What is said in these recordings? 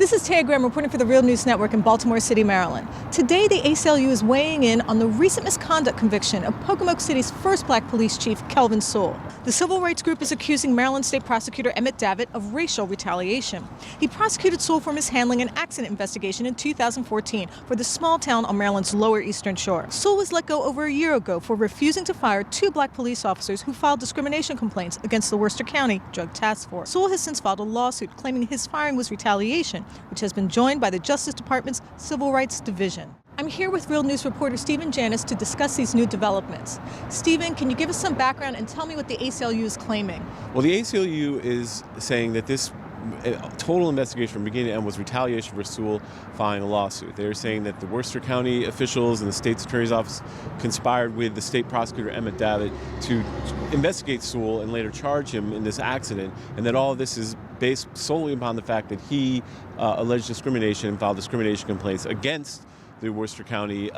This is Taya Graham reporting for the Real News Network in Baltimore City, Maryland. Today, the ACLU is weighing in on the recent misconduct conviction of Pocomoke City's first black police chief, Kelvin Sewell. The civil rights group is accusing Maryland State Prosecutor Emmett Davitt of racial retaliation. He prosecuted Sewell for mishandling an accident investigation in 2014 for the small town on Maryland's Lower Eastern Shore. Sewell was let go over a year ago for refusing to fire two black police officers who filed discrimination complaints against the Worcester County Drug Task Force. Sewell has since filed a lawsuit claiming his firing was retaliation, which has been joined by the Justice Department's Civil Rights Division. I'm here with Real News reporter Stephen Janis to discuss these new developments. Stephen, can you give us some background and tell me what the ACLU is claiming? Well, the ACLU is saying that this total investigation from beginning to end was retaliation for Sewell filing a lawsuit. They're saying that the Worcester County officials and the state's attorney's office conspired with the state prosecutor Emmett Davitt to investigate Sewell and later charge him in this accident, and that all of this is based solely upon the fact that he alleged discrimination and filed discrimination complaints against the Worcester County,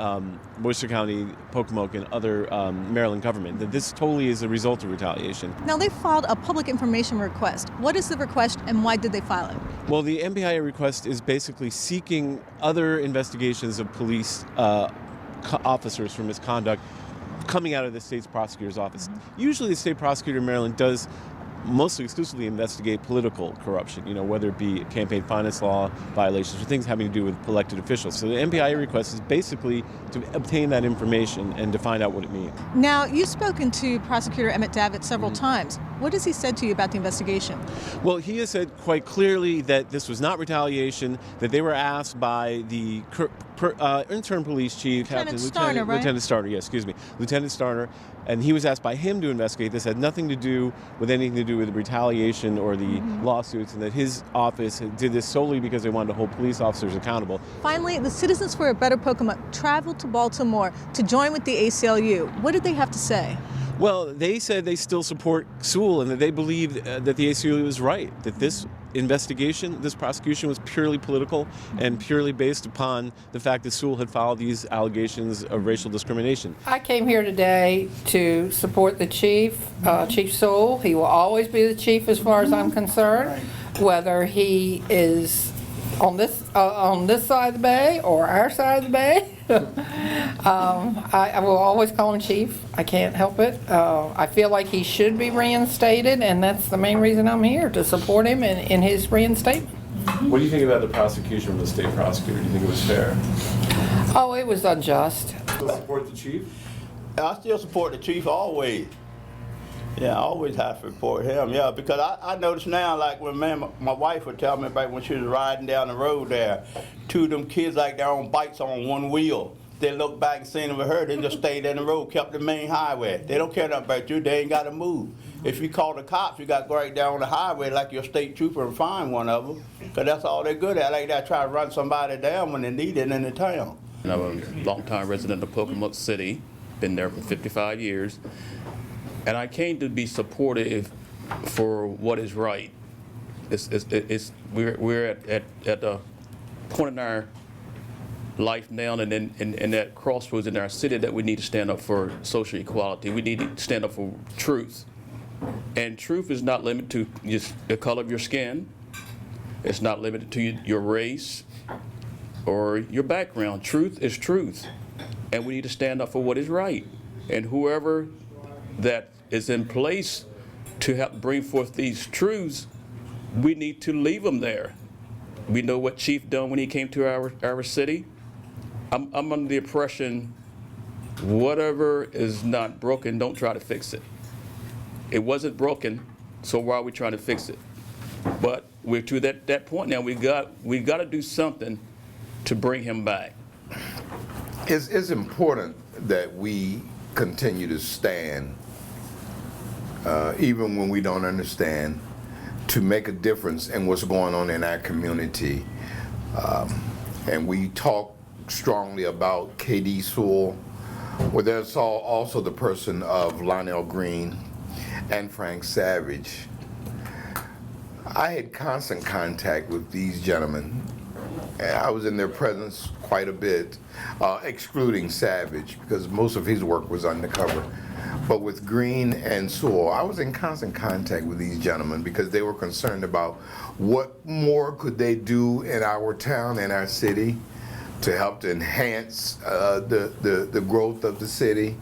Pocomoke, and other Maryland government. That this totally is a result of retaliation. Now, they filed a public information request. What is the request and why did they file it? Well, the MPIA request is basically seeking other investigations of police officers for misconduct coming out of the state's prosecutor's office. Usually the state prosecutor in Maryland does mostly exclusively investigate political corruption, whether it be campaign finance law violations or things having to do with elected officials. So the MPIA request is basically to obtain that information and to find out what it means. Now, you've spoken to Prosecutor Emmett Davitt several times. What has he said to you about the investigation? Well, he has said quite clearly that this was not retaliation, that they were asked by the intern police chief, Lieutenant Starner, and he was asked by him to investigate. This had nothing to do with anything to do with retaliation or the lawsuits, and that his office did this solely because they wanted to hold police officers accountable. Finally, the Citizens for a Better Pocomoke traveled to Baltimore to join with the ACLU. What did they have to say? Well, they said they still support Sewell and that they believe that the ACLU is right, that this investigation, this prosecution was purely political and purely based upon the fact that Sewell had filed these allegations of racial discrimination. I came here today to support the chief, Chief Sewell. He will always be the chief as far as I'm concerned, whether he is on this side of the bay or our side of the bay. I will always call him chief. I can't help it. I feel like he should be reinstated, and that's the main reason I'm here, to support him in his reinstatement. What do you think about the prosecution from the state prosecutor? Do you think it was fair? Oh, it was unjust. Still support the chief? I still support the chief always. Yeah, I always have to report him, yeah, because I notice now, like when my wife would tell me about when she was riding down the road there, two of them kids like they're on bikes on one wheel. They look back and seen them with her, they just stayed in the road, kept the main highway. They don't care nothing about you, they ain't got to move. If you call the cops, you got to go right down the highway like your state trooper and find one of them, because that's all they're good at, like that, try to run somebody down when they need it in the town. I'm a longtime resident of Pocomoke City, been there for 55 years. And I came to be supportive for what is right. We're at a point in our life now and in that crossroads in our city that we need to stand up for social equality. We need to stand up for truth. And truth is not limited to just the color of your skin. It's not limited to your race or your background. Truth is truth. And we need to stand up for what is right. And whoever that is in place to help bring forth these truths, we need to leave them there. We know what Chief done when he came to our city. I'm under the impression, whatever is not broken, don't try to fix it. It wasn't broken, so why are we trying to fix it? But we're to that point now. We got to do something to bring him back. It's important that we continue to stand, even when we don't understand, to make a difference in what's going on in our community. And we talk strongly about K.D. Sewell. Well, there's also the person of Lionel Green and Frank Savage. I had constant contact with these gentlemen. I was in their presence quite a bit, excluding Savage, because most of his work was undercover. But with Green and Sewell, I was in constant contact with these gentlemen because they were concerned about what more could they do in our town and our city to help to enhance the growth of the city.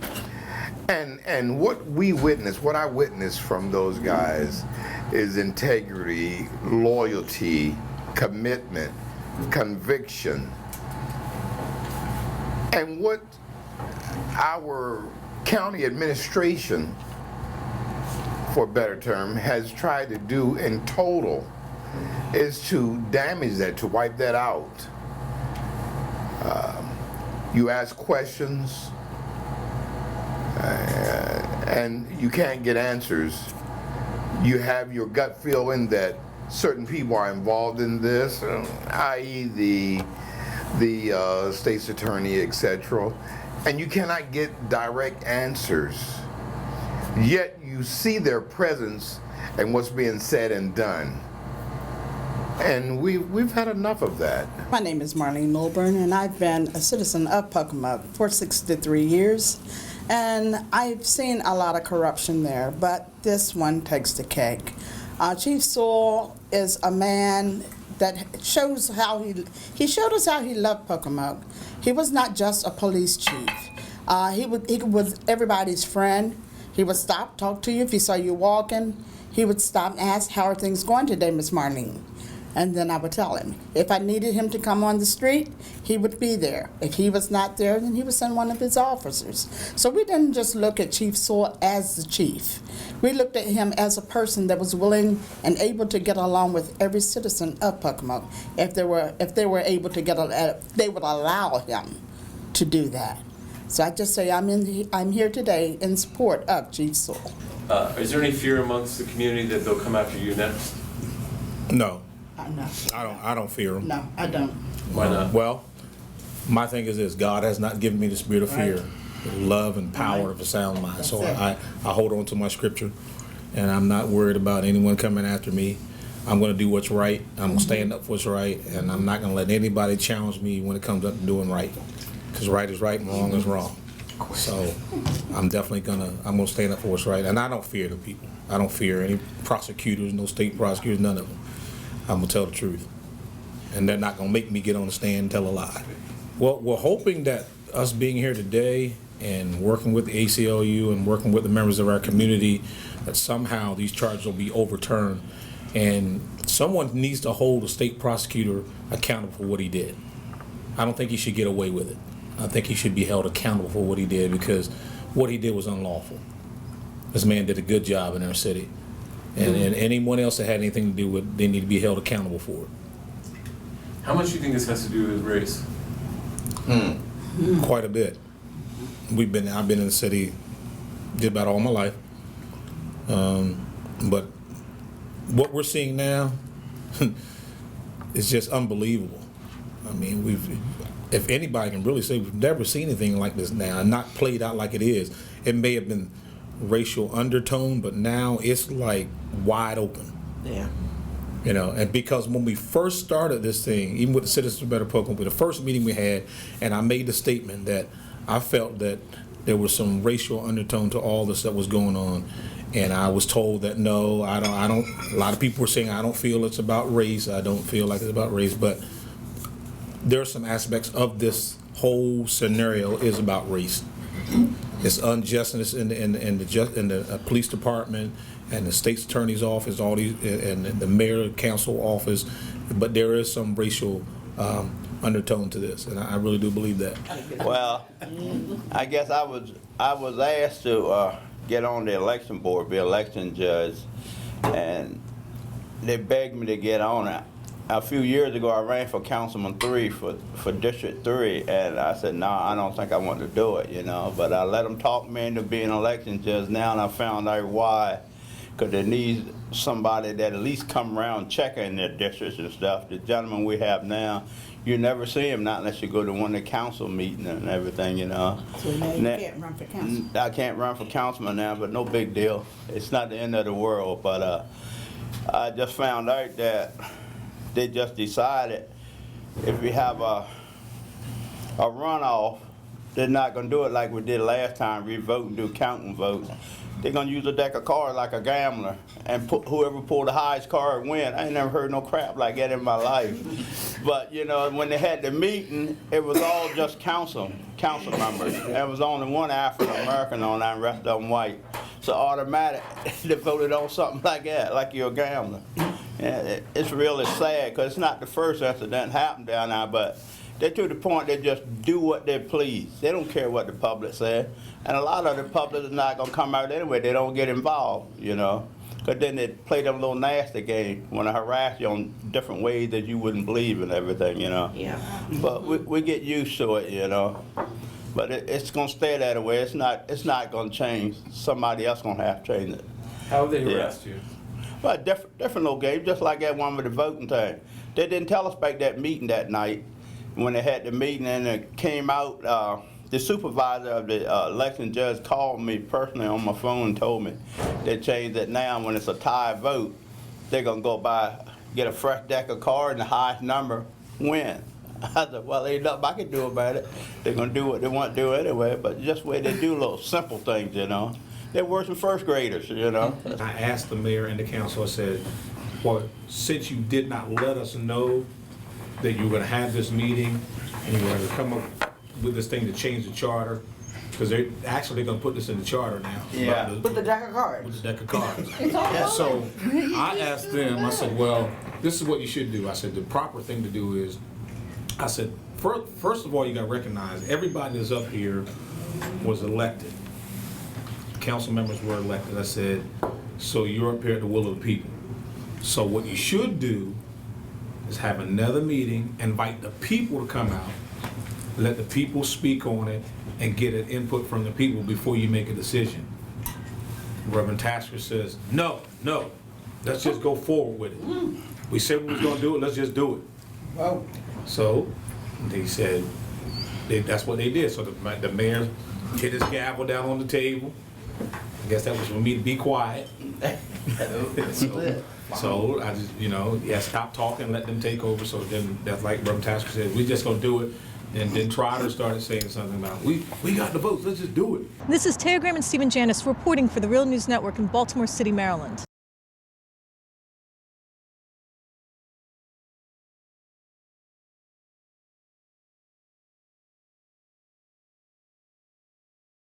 And what I witnessed from those guys is integrity, loyalty, commitment, conviction. And what our county administration, for a better term, has tried to do in total is to damage that, to wipe that out. You ask questions and you can't get answers. You have your gut feeling that certain people are involved in this, i.e. the state's attorney, etc., and you cannot get direct answers. Yet you see their presence and what's being said and done. And we've had enough of that. My name is Marlene Melbourne, and I've been a citizen of Pocomoke for 63 years. And I've seen a lot of corruption there, but this one takes the cake. Chief Sewell is a man that shows how he showed us how he loved Pocomoke. He was not just a police chief. He was everybody's friend. He would stop, talk to you if he saw you walking. He would stop and ask, "How are things going today, Miss Marlene?" And then I would tell him. If I needed him to come on the street, he would be there. If he was not there, then he would send one of his officers. So we didn't just look at Chief Sewell as the chief. We looked at him as a person that was willing and able to get along with every citizen of Pocomoke. If they were able to they would allow him to do that. So I just say I'm here today in support of Chief Sewell. Is there any fear amongst the community that they'll come after you next? No. No. I don't fear them. No, I don't. Why not? Well, my thing is this: God has not given me the spirit of fear, Right. but love and power Right. of a sound mind. So That's it. I hold on to my scripture, and I'm not worried about anyone coming after me. I'm going to do what's right. I'm going to stand up for what's right, and I'm not going to let anybody challenge me when it comes up to doing right, because right is right and wrong is wrong. So I'm definitely going to stand up for what's right, and I don't fear the people. I don't fear any prosecutors, no state prosecutors, none of them. I'm going to tell the truth. And they're not going to make me get on the stand and tell a lie. Well, we're hoping that us being here today and working with the ACLU and working with the members of our community, that somehow these charges will be overturned and someone needs to hold the state prosecutor accountable for what he did. I don't think he should get away with it. I think he should be held accountable for what he did, because what he did was unlawful. This man did a good job in our city. And anyone else that had anything to do with it, they need to be held accountable for it. How much do you think this has to do with race? Quite a bit. I've been in the city just about all my life. But what we're seeing now is just unbelievable. I mean, if anybody can really say, we've never seen anything like this now, and not played out like it is. It may have been racial undertone, but now it's like wide open. Yeah. You know, and because when we first started this thing, even with the Citizens for Better Pocomoke, the first meeting we had, and I made the statement that I felt that there was some racial undertone to all this that was going on, and I was told that no, I don't. A lot of people were saying I don't feel it's about race. I don't feel like it's about race, but there are some aspects of this whole scenario is about race. It's unjustness in the police department and the state's attorney's office, all these, and the mayor council office, but there is some racial undertone to this, and I really do believe that. Well, I guess I was asked to get on the election board, be election judge, and they begged me to get on it. A few years ago, I ran for Councilman 3 for District 3, and I said, no, I don't think I want to do it, you know. But I let them talk me into being an election judge now, and I found out why. Because they need somebody that at least come around checking their districts and stuff. The gentleman we have now, you never see him, not unless you go to one of the council meetings and everything, you know. So now you can't run for council. I can't run for councilman now, but no big deal. It's not the end of the world, but I just found out that they just decided if we have a runoff they're not gonna do it like we did last time, re-vote and do counting votes. They're gonna use a deck of cards like a gambler, and whoever pulled the highest card win. I ain't never heard no crap like that in my life. But you know, when they had the meeting, it was all just council members. There was only one African American on that, and the rest of them white. So automatic, they voted on something like that, like you're a gambler. Yeah, it's really sad because it's not the first incident happened down there, but they're to the point they just do what they please. They don't care what the public says. And a lot of the public is not going to come out anyway. They don't get involved, you know. Because then they play them little nasty game when they harass you on different ways that you wouldn't believe and everything, you know. Yeah. But we get used to it, you know. But it's going to stay that way. It's not going to change. Somebody else going to have to change it. How have they harassed you? Well, different little game, just like that one with the voting thing. They didn't tell us about that meeting that night when they had the meeting, and it came out. The supervisor of the election judge called me personally on my phone and told me they changed it now. When it's a tie vote, they're gonna go get a fresh deck of cards, and the highest number win. I said, well, ain't nothing I can do about it. They're gonna do what they want to do anyway. But just the way they do little simple things, you know. They're worse than first graders, you know. I asked the mayor and the council, I said, well, since you did not let us know that you were gonna have this meeting and you were gonna come up with this thing to change the charter, because they're gonna put this in the charter now. Yeah. With the deck of cards. With the deck of cards. So I asked them, I said, well, this is what you should do. I said, the proper thing to do is, I said, first of all, you gotta recognize everybody that's up here was elected. Council members were elected. I said, so you're up here at the will of the people. So what you should do is have another meeting, invite the people to come out, let the people speak on it, and get an input from the people before you make a decision. Reverend Tasker says, no, let's just go forward with it. We said we was gonna do it, let's just do it. Wow. So they said, that's what they did. So the mayor hit his gavel down on the table. I guess that was for me to be quiet. So I just, stop talking, let them take over. So then that's like Reverend Tasker said, we just gonna do it. And then Trotter started saying something about, we got the votes, let's just do it. This is Taya Graham and Stephen Janis reporting for the Real News Network in Baltimore City, Maryland.